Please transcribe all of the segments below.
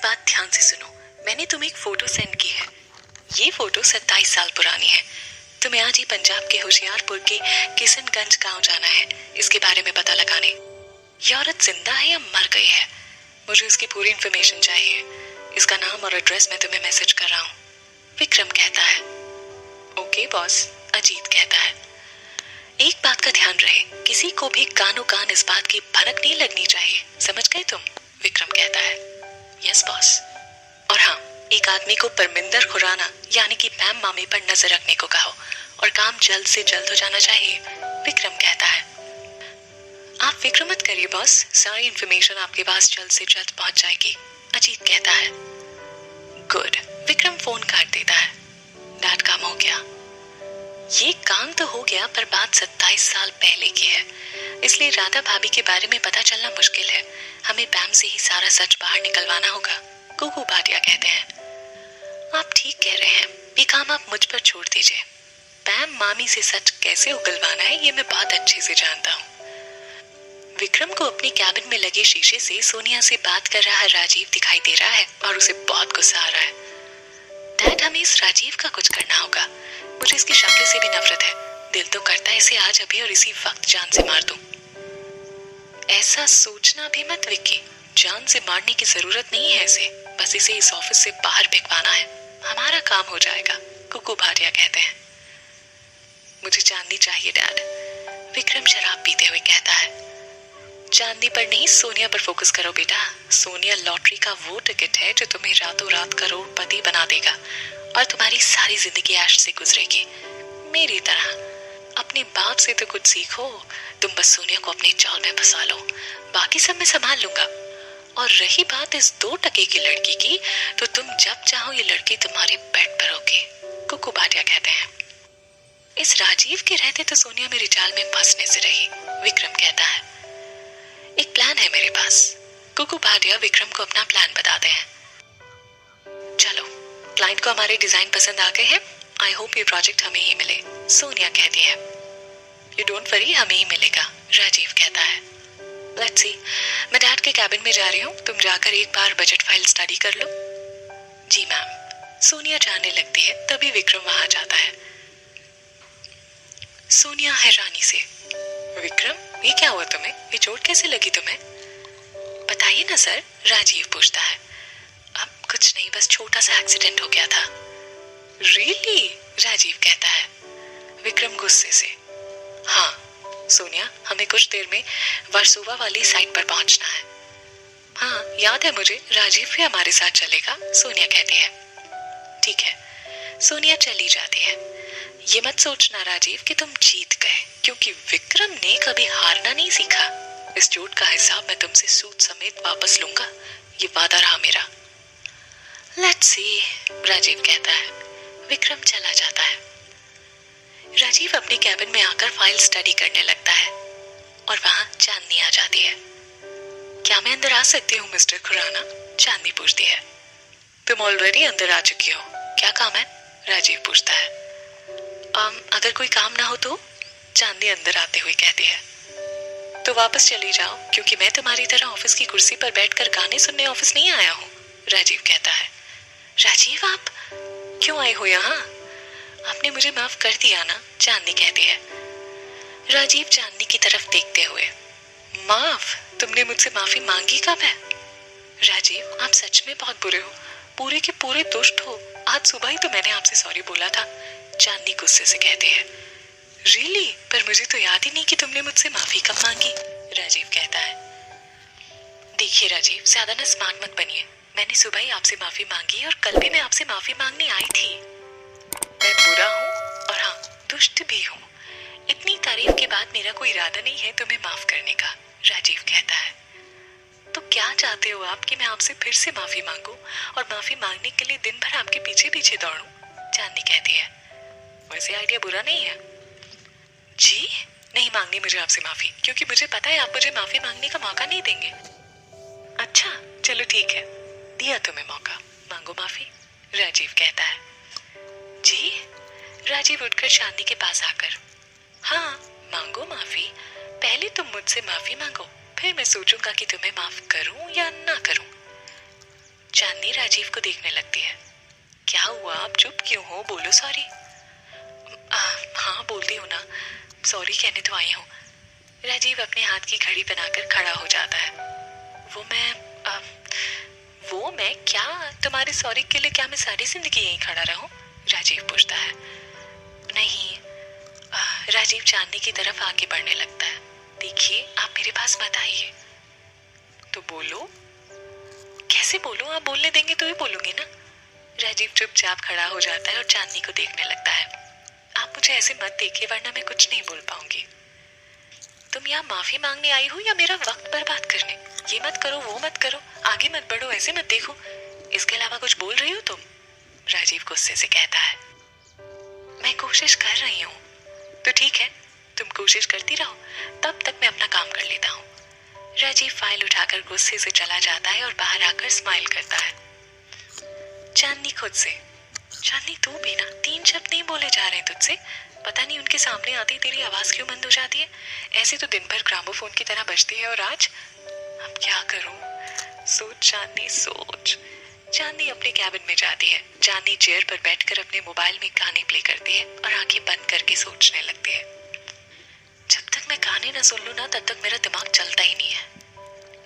बात ध्यान से सुनो। मैंने तुम्हें एक फोटो सेंड की है। ये फोटो 27 साल पुरानी है। तुम्हें आज ही पंजाब के होशियारपुर के किशनगंज गांव जाना है इसके बारे में पता लगाने। ये औरत जिंदा है या मर गई है, मुझे इसकी पूरी इन्फॉर्मेशन चाहिए। इसका नाम और एड्रेस मैं तुम्हें मैसेज कर रहा हूँ। विक्रम कहता है। ओके बॉस, अजीत कहता है। एक बात का ध्यान रहे, किसी को भी कानो कान इस बात की भनक नहीं लगनी चाहिए, समझ गए तुम? विक्रम कहता है। Yes boss. और हाँ, एक आदमी को परमिंदर खुराना यानी कि पैम मामी पर नजर रखने को कहो और काम जल्द से जल्द हो जाना चाहिए। विक्रम कहता है। आप फिक्र मत करिए बॉस, सारी इन्फॉर्मेशन आपके पास जल्द से जल्द पहुंच जाएगी। अजीत कहता है। गुड। विक्रम फोन काट देता है। डैड, काम हो गया। ये काम तो हो गया, पर बात 27 साल पहले की है, इसलिए राधा भाभी के बारे में पता चलना मुश्किल है। हमें पैम से ही सारा सच बाहर निकलवाना होगा। कुकू भाटिया कहते हैं। आप ठीक कह रहे हैं, ये काम आप मुझ पर छोड़ दीजिए। पैम मामी से सच कैसे उगलवाना है ये मैं बहुत अच्छे से जानता हूँ। विक्रम को अपने कैबिन में लगे शीशे से सोनिया से बात कर रहा राजीव दिखाई दे रहा है और उसे बहुत गुस्सा आ रहा है। डैड, हमें इस राजीव का कुछ करना होगा। मुझे इसकी शक्ल से भी नफरत है। दिल तो करता है इसे आज अभी और इसी वक्त जान से मार दूं। ऐसा सोचना भी मत विक्की, जान से मारने की जरूरत नहीं है इसे, बस इसे इस ऑफिस से बाहर फेंकवाना है, हमारा काम हो जाएगा। कुकू भाटिया कहते हैं। मुझे चांदी चाहिए डैड, विक्रम शराब पीते हुए कहता है। चांदी पर नहीं, सोनिया पर फोकस करो बेटा। सोनिया लॉटरी का वो टिकट है जो तुम्हें रातों रात करोड़पति बना देगा और तुम्हारी सारी जिंदगी ऐश से गुजरेगी। मेरी तरह अपने बाप से तो कुछ सीखो। तुम बस सोनिया को अपने जाल में फंसा लो, बाकी सब मैं संभाल लूंगा। और रही बात इस 2 टके की लड़की की, तो तुम जब चाहो ये लड़की तुम्हारे बेड पर होगी। कुकू भाटिया कहते हैं। इस राजीव के रहते तो सोनिया मेरे जाल में फंसने से रही, विक्रम कहता है। एक प्लान है मेरे पास। कुकू भाटिया विक्रम को अपना प्लान बताते हैं। चलो, क्लाइंट को हमारे डिजाइन पसंद आ गए हैं। आई होप ये प्रोजेक्ट हमें ही मिले, सोनिया कहती है। यू डोंट वरी, हमें ही मिलेगा, राजीव कहता है। लेट्स सी, मैं डैड के कैबिन में जा रही हूँ, तुम जाकर एक बार बजट फाइल स्टडी कर लो। जी मैम। सोनिया जाने लगती है, तभी विक्रम वहां जाता है। सोनिया हैरानी से। विक्रम, ये क्या हुआ तुम्हें? ये चोट कैसे लगी तुम्हें? बताइए ना सर, राजीव पूछता है। अब कुछ नहीं, बस छोटा सा एक्सीडेंट हो गया था। रियली? राजीव कहता है। विक्रम गुस्से से। हाँ सोनिया, हमें कुछ देर में वर्सोवा वाली साइट पर पहुंचना है। हाँ याद है मुझे, राजीव भी हमारे साथ चलेगा, सोनिया कहती है। ठीक है। सोनिया चली जाती है। ये मत सोचना राजीव कि तुम जीत गए, क्योंकि विक्रम ने कभी हारना नहीं सीखा। इस चोट का हिसाब मैं तुमसे सूद समेत वापस लूंगा, ये वादा रहा मेरा। लेट्स सी, राजीव कहता है। विक्रम चला जाता है। राजीव अपने कैबिन में आकर फाइल स्टडी करने लगता है और वहां चांदनी आ जाती है। क्या मैं अंदर आ सकती हूँ मिस्टर खुराना? चांदनी पूछती है। तुम ऑलरेडी अंदर आ चुकी हो, क्या काम है? राजीव पूछता है। अगर कोई काम ना हो तो? चांदनी अंदर आते हुए कहती है। तो वापस चली जाओ, क्योंकि मैं तुम्हारी तरह ऑफिस की कुर्सी पर बैठकर गाने सुनने ऑफिस नहीं आया हूँ, राजीव कहता है। राजीव, आप क्यों आए हो यहाँ? आपने मुझे माफ कर दिया ना, चांदनी कहती है। राजीव चांदनी की तरफ देखते हुए। माफ? तुमने मुझसे माफी मांगी कब है? राजीव, आप सच में बहुत बुरे हो, पूरे के पूरे दुष्ट हो। आज सुबह ही तो मैंने आपसे सॉरी बोला था, चांदनी गुस्से से कहती है। रियली? पर मुझे तो याद ही नहीं कि तुमने मुझसे माफी कब मांगी, राजीव कहता है। देखिए राजीव, ज्यादा ना स्मार्ट मत बनिए। मैंने सुबह ही आपसे माफी मांगी और कल भी मैं आपसे माफी मांगने आई थी। मैं बुरा हूँ और हाँ, दुष्ट भी हूँ। इतनी तारीफ के बाद मेरा कोई इरादा नहीं है तुम्हें माफ करने का, राजीव कहता है। तो क्या चाहते हो आप कि मैं आपसे फिर से माफी मांगू और माफी मांगने के लिए दिन भर आपके पीछे पीछे दौड़ूं? चांदनी कहती है। वैसे आइडिया बुरा नहीं है। जी, नहीं मांगनी मुझे आपसे माफी, क्योंकि मुझे पता है आप मुझे माफी मांगने का मौका नहीं देंगे। अच्छा चलो ठीक है, दिया तुम्हें मौका, मांगो माफी, राजीव कहता है। जी? राजीव उठकर चांदनी के पास आकर। हाँ मांगो माफी, पहले तुम मुझसे माफी मांगो, फिर मैं सोचूंगा कि तुम्हें माफ करूं या ना करूं। चांदनी राजीव को देखने लगती है। क्या हुआ, आप चुप क्यों हो? बोलो सॉरी। हाँ बोलती हूँ ना, सॉरी कहने तो आई हूँ। राजीव अपने हाथ की घड़ी बनाकर खड़ा हो जाता है। वो मैं क्या? तुम्हारे सॉरी के लिए क्या मैं सारी जिंदगी यहीं खड़ा रहूं? राजीव पूछता है। नहीं। राजीव चांदनी की तरफ आगे बढ़ने लगता है। देखिए, आप मेरे पास मत आइए। तो बोलो। कैसे बोलूं? आप बोलने देंगे तो ही बोलूंगी ना। राजीव चुपचाप खड़ा हो जाता है और चांदनी को देखने लगता है। आप मुझे ऐसे मत देखिए, वरना मैं कुछ नहीं बोल पाऊंगी। तुम यहाँ माफी मांगने आई हो या मेरा वक्त बर्बाद करने? ये मत करो, वो मत करो, आगे मत बढ़ो, ऐसे मत देखो। इसके अलावा कुछ बोल रही हो तुम? राजीव गुस्से से कहता है। मैं कोशिश कर रही हूँ। तो ठीक है, तुम कोशिश करती रहो, तब तक मैं अपना काम कर लेता हूँ। राजीव फाइल उठाकर गुस्से से चला जाता है और बाहर आकर स्माइल करता है। चांदनी खुद से, चांदनी तू भी ना 3 शब्द नहीं बोले जा रहे तुझसे। पता नहीं उनके सामने आती तेरी आवाज क्यों बंद हो जाती है। ऐसे तो दिन भर ग्रामोफोन की तरह बजती है। और आज अब क्या करूं? सोच चांदनी, सोच। चांदनी अपने कैबिन में जाती है। चांदनी चेयर पर बैठकर अपने मोबाइल में गाने प्ले करती है और आंखें बंद करके सोचने लगती है। जब तक मैं गाने ना सुन लूं ना, तब तक मेरा दिमाग चलता ही नहीं है।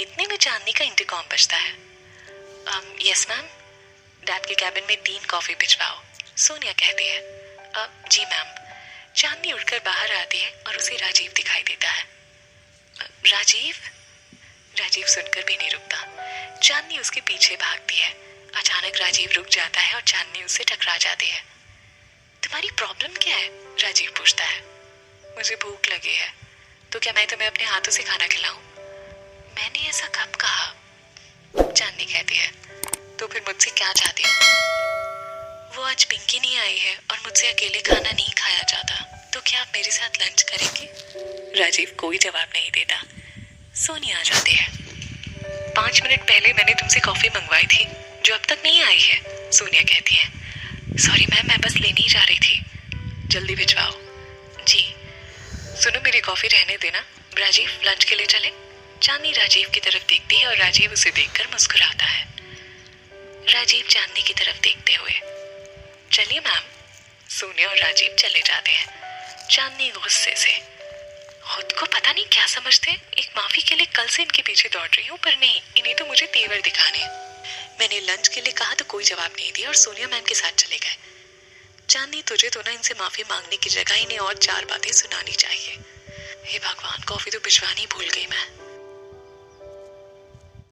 इतने में चांदनी का इंटरकॉम बजता है। Yes ma'am. डैड के कैबिन में 3 कॉफी भिजवाओ, सोनिया कहती है। जी मैम। चांदनी उठकर बाहर आती है और उसे राजीव दिखाई देता है। राजीव? राजीव सुनकर भी नहीं रुकता। चांदनी उसके पीछे भागती है। अचानक राजीव रुक जाता है और चांदनी उससे टकरा जाती है। तुम्हारी प्रॉब्लम क्या है? राजीव पूछता है। मुझे भूख लगी है। तो क्या मैं तुम्हें अपने हाथों से खाना खिलाऊं? मैंने ऐसा कब कहा? चांदनी कहती है। तो फिर मुझसे क्या चाहती हो? वो आज पिंकी नहीं आई है और मुझसे अकेले खाना नहीं खाया जाता, तो क्या आप मेरे साथ लंच करेंगे? राजीव कोई जवाब नहीं देता। सोनिया आ जाती है। 5 मिनट पहले मैंने तुमसे कॉफी मंगवाई थी, जो अब तक नहीं आई है, सोनिया कहती है। सॉरी मैम, मैं बस लेने ही जा रही थी। जल्दी भिजवाओ। जी। सुनो, मेरी कॉफी रहने देना। राजीव, लंच के लिए चले? चांदनी राजीव की तरफ देखती है और राजीव उसे देखकर मुस्कुराता है। राजीव चांदनी की तरफ देखते हुए, चलिए मैम। सोनिया और राजीव चले जाते हैं। चांदनी गुस्से से, खुद को पता नहीं क्या समझते, एक माफी के लिए कल से इनके पीछे दौड़ रही हूँ, पर नहीं, इन्हें तो मुझे तेवर दिखाने। मैंने लंच के लिए कहा तो कोई जवाब नहीं दिया और सोनिया मैम के साथ चले गए। चांदनी, तुझे तो ना इनसे माफी मांगने की जगह इन्हें और 4 बातें सुनानी चाहिए। हे भगवान, कॉफी तो भिजवानी भूल गई मैं।